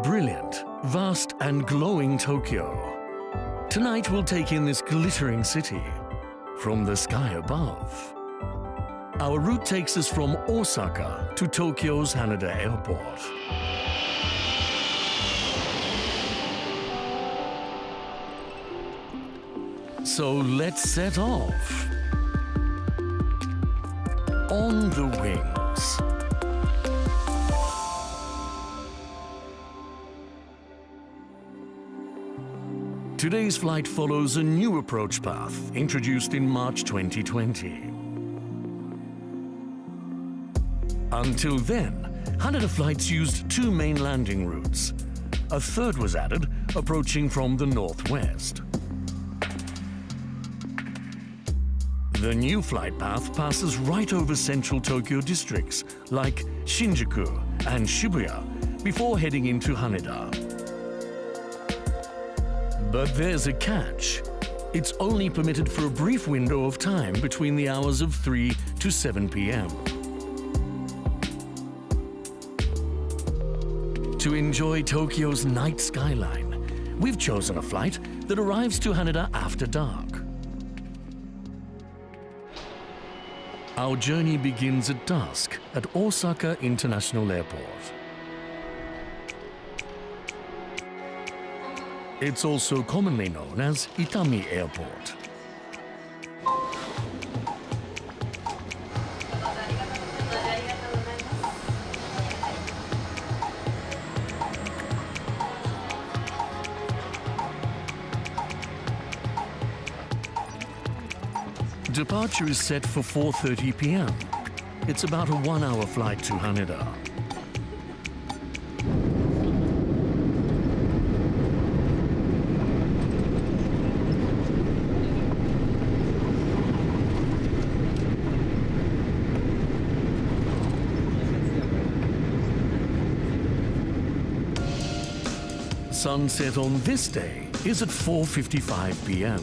Brilliant, vast and glowing Tokyo. Tonight we'll take in this glittering city from the sky above. Our route takes us from Osaka to Tokyo's Haneda airport. So let's set off. On the wings. Today's flight follows a new approach path introduced in March 2020. Until then, Haneda flights used two main landing routes. A third was added, approaching from the northwest. The new flight path passes right over central Tokyo districts like Shinjuku and Shibuya before heading into Haneda. But there's a catch. It's only permitted for a brief window of time between the hours of 3 to 7 p.m. To enjoy Tokyo's night skyline, we've chosen a flight that arrives to Haneda after dark. Our journey begins at dusk at Osaka International Airport. It's also commonly known as Itami Airport. Departure is set for 4:30 p.m. It's about a 1-hour flight to Haneda. Sunset on this day is at 4:55 p.m.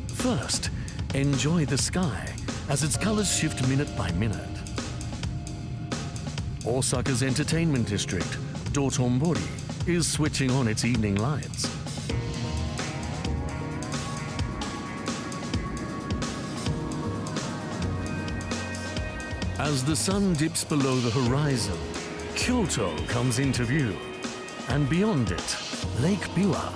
First, enjoy the sky as its colors shift minute by minute. Osaka's entertainment district, Dotonbori, is switching on its evening lights. As the sun dips below the horizon, Kyoto comes into view, and beyond it, Lake Biwa.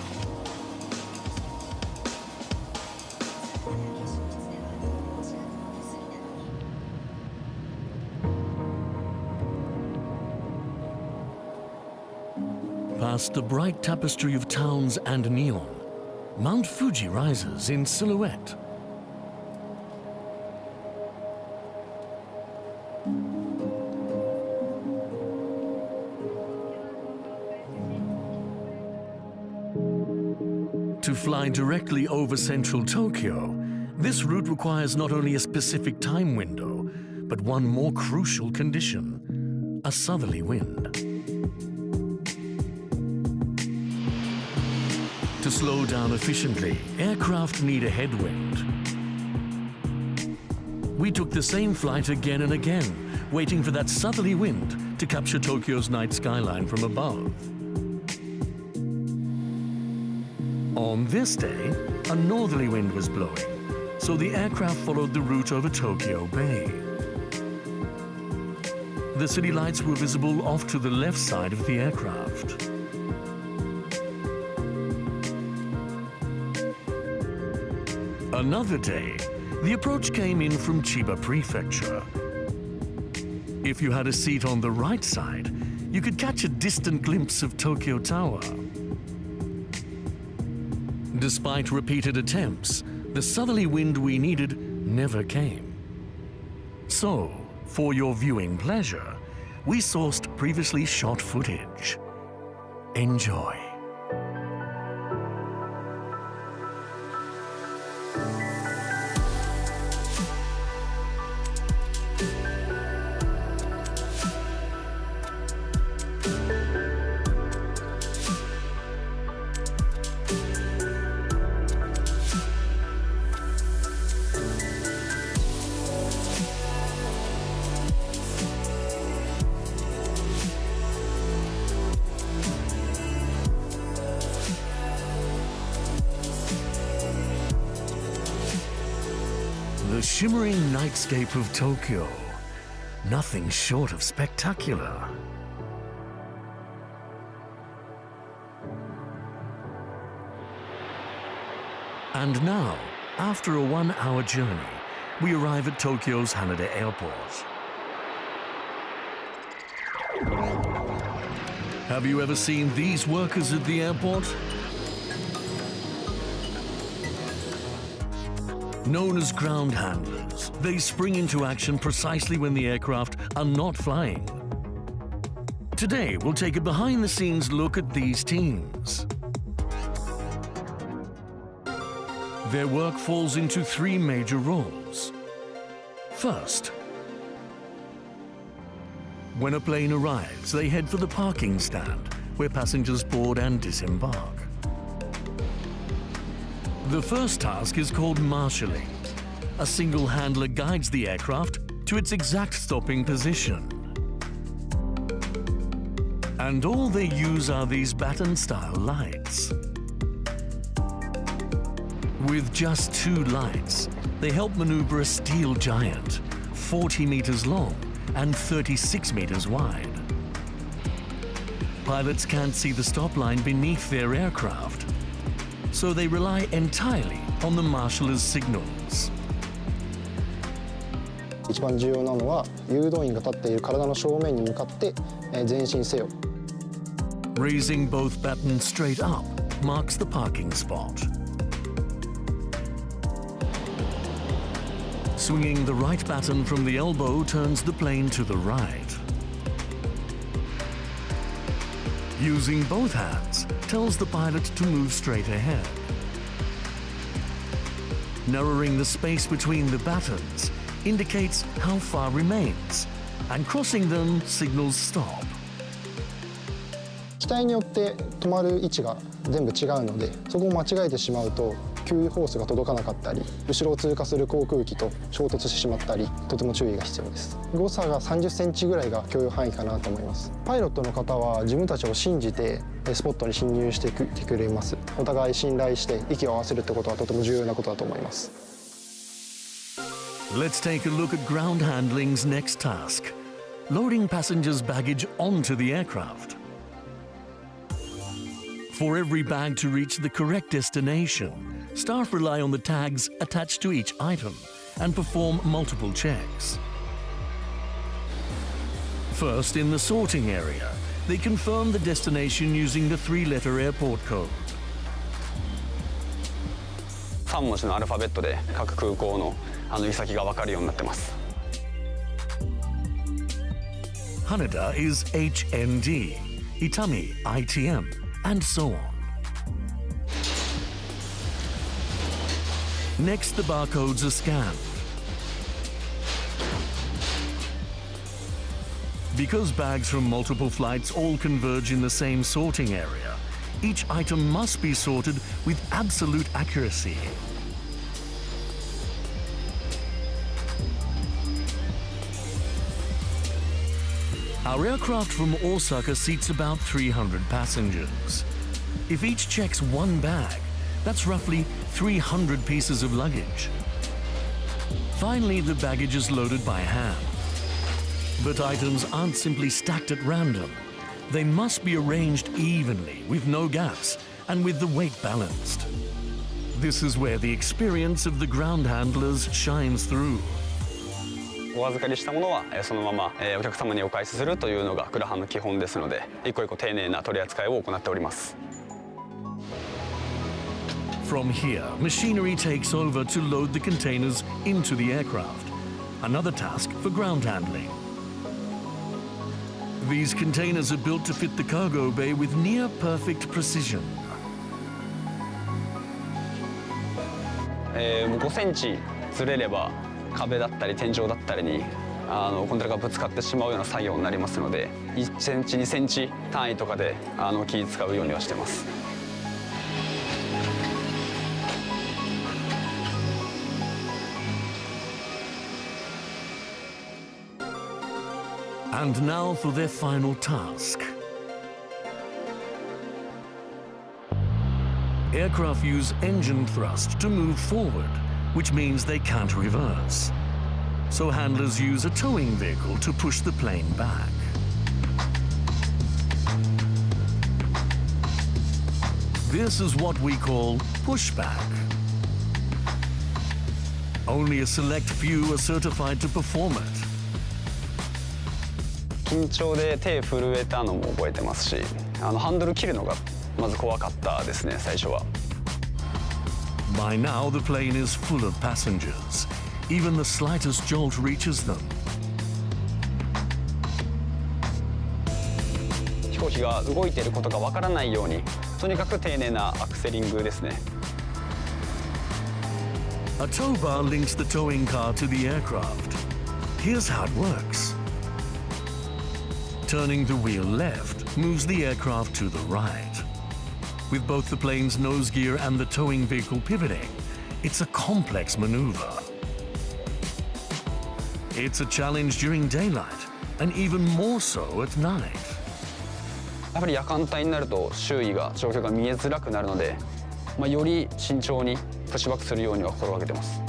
Past the bright tapestry of towns and neon, Mount Fuji rises in silhouette. To fly directly over central Tokyo, this route requires not only a specific time window, but one more crucial condition: a southerly wind. To slow down efficiently, aircraft need a headwind. We took the same flight again and again, waiting for that southerly wind to capture Tokyo's night skyline from above. On this day, a northerly wind was blowing, so the aircraft followed the route over Tokyo Bay. The city lights were visible off to the left side of the aircraft. Another day, the approach came in from Chiba Prefecture. If you had a seat on the right side, you could catch a distant glimpse of Tokyo Tower. Despite repeated attempts, the southerly wind we needed never came. So, for your viewing pleasure, we sourced previously shot footage. Enjoy. shimmering nightscape of Tokyo. Nothing short of spectacular. And now, after a 1-hour journey, we arrive at Tokyo's Haneda Airport. Have you ever seen these workers at the airport? Known as ground handlers, they spring into action precisely when the aircraft are not flying. Today, we'll take a behind-the-scenes look at these teams. Their work falls into 3 major roles. First, when a plane arrives, they head for the parking stand, where passengers board and disembark. The first task is called marshalling. A single handler guides the aircraft to its exact stopping position. And all they use are these baton-style lights. With just 2 lights, they help maneuver a steel giant, 40 meters long and 36 meters wide. Pilots can't see the stop line beneath their aircraft, so they rely entirely on the marshaller's signals. 一番重要なのは誘導員が立っている体の正面に向かって前進せよ。Raising both batons straight up marks the parking spot. Swinging the right baton from the elbow turns the plane to the right. Using both hands tells the pilot to move straight ahead. Narrowing the space between the batons indicates how far remains, and crossing them signals stop. 機体によって止まる位置が全部違うので、そこを間違えてしまうと給油ホースが届かなかったり、後ろを通過する航空機と衝突してしまったり、とても注意が必要です。誤差が30センチぐらいが許容範囲かなと思います。パイロットの方は自分たちを信じてスポットに進入してくれます。お互い信頼して息を合わせるってことはとても重要なことだと思います。Let's take a look at ground handling's next task: loading passengers' baggage onto the aircraft. For every bag to reach the correct destination, staff rely on the tags attached to each item and perform multiple checks. First, in the sorting area, they confirm the destination using the 3-letter airport code. 3文字のアルファベットで各空港の行き先が分かるようになってます。Haneda is HND, Itami ITM, and so on. Next, the barcodes are scanned. Because bags from multiple flights all converge in the same sorting area, each item must be sorted with absolute accuracy. Our aircraft from Osaka seats about 300 passengers. If each checks 1 bag, that's roughly 300 pieces of luggage. Finally, the baggage is loaded by hand. But items aren't simply stacked at random. They must be arranged evenly, with no gaps, and with the weight balanced. This is where the experience of the ground handlers shines through. お預かりしたものはそのままお客様にお返しするというのがクラハンの基本ですので、一個一個丁寧な取り扱いを行っております。From here, machinery takes over to load the containers into the aircraft, another task for ground handling. These containers are built to fit the cargo bay with near-perfect precision. 5センチずれれば壁だったり天井だったりにコンテナがぶつかってしまうような作業になりますので、1センチ2センチ単位とかで気を使うようにはしてます。And now for their final task. Aircraft use engine thrust to move forward, which means they can't reverse. So handlers use a towing vehicle to push the plane back. This is what we call pushback. Only a select few are certified to perform it. 緊張で手震えたのも覚えてますし、ハンドル切るのがまず怖かったですね、最初は。By now, the plane is full of passengers. Even the slightest jolt reaches them. 飛行機が動いていることがわからないように、とにかく丁寧なアクセリングですね。A tow bar links the towing car to the aircraft. Here's how it works. Turning the wheel left moves the aircraft to the right. With both the plane's nose gear and the towing vehicle pivoting, it's a complex maneuver. It's a challenge during daylight, and even more so at night. やっぱり夜間帯になると周囲が状況が見えづらくなるので、より慎重にプッシュバックするようには心がけてます。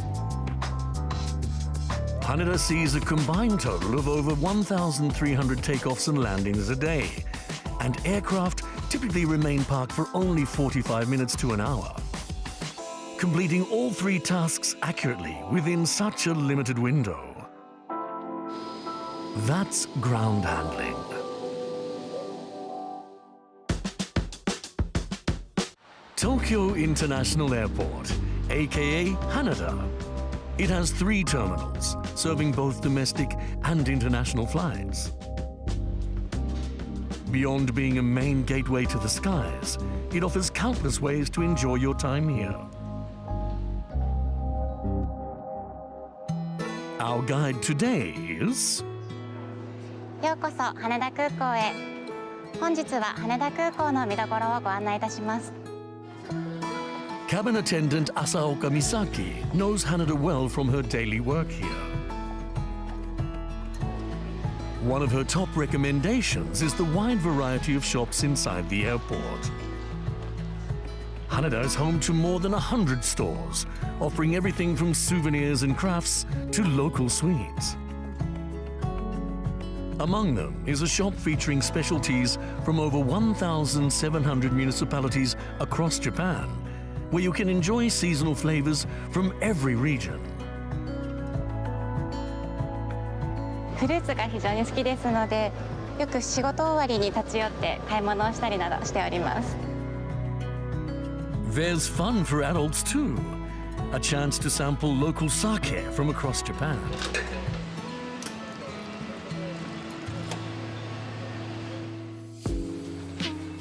Haneda sees a combined total of over 1,300 takeoffs and landings a day, and aircraft typically remain parked for only 45 minutes to an hour. Completing all three tasks accurately within such a limited window. That's ground handling. Tokyo International Airport, aka Haneda. It has 3 terminals, serving both domestic and international flights. Beyond being a main gateway to the skies, it offers countless ways to enjoy your time here. Our guide today is... ようこそ羽田空港へ。本日は羽田空港の見どころをご案内いたします。Cabin attendant Asaoka Misaki knows Haneda well from her daily work here. One of her top recommendations is the wide variety of shops inside the airport. Haneda is home to more than 100 stores, offering everything from souvenirs and crafts to local sweets. Among them is a shop featuring specialties from over 1,700 municipalities across Japan, where you can enjoy seasonal flavors from every region. フルーツが非常に好きですので、よく仕事終わりに立ち寄って買い物をしたりなどしております。There's fun for adults too. A chance to sample local sake from across Japan.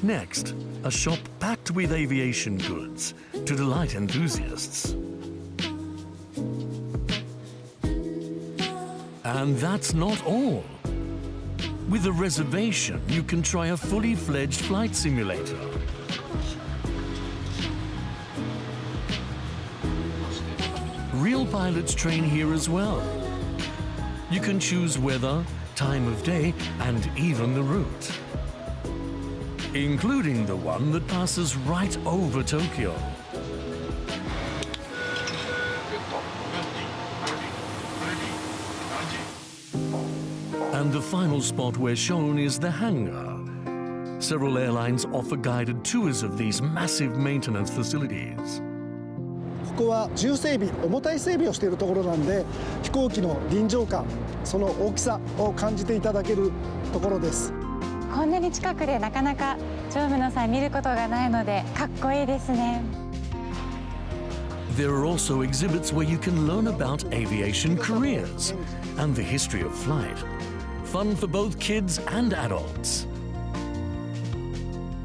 Next, a shop packed with aviation goods to delight enthusiasts. And that's not all. With a reservation, you can try a fully fledged flight simulator. Real pilots train here as well. You can choose weather, time of day, and even the route, including the one that passes right over Tokyo. And the final spot we're shown is the hangar. Several airlines offer guided tours of these massive maintenance facilities. ここは重整備、重たい整備をしているところなんで、飛行機の臨場感、その大きさを感じていただけるところです。こんなに近くでなかなか乗務の際見ることがないので、かっこいいですね。There are also exhibits where you can learn about aviation careers and the history of flight. Fun for both kids and adults.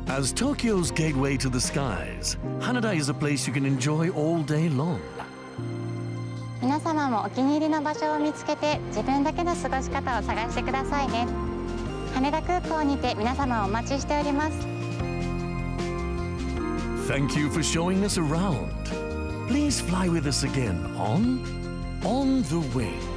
As Tokyo's gateway to the skies, Haneda is a place you can enjoy all day long. 皆様もお気に入りの場所を見つけて、自分だけの過ごし方を探してくださいね。羽田空港にて皆様をお待ちしております。Thank you for showing us around. Please fly with us again on the Wing.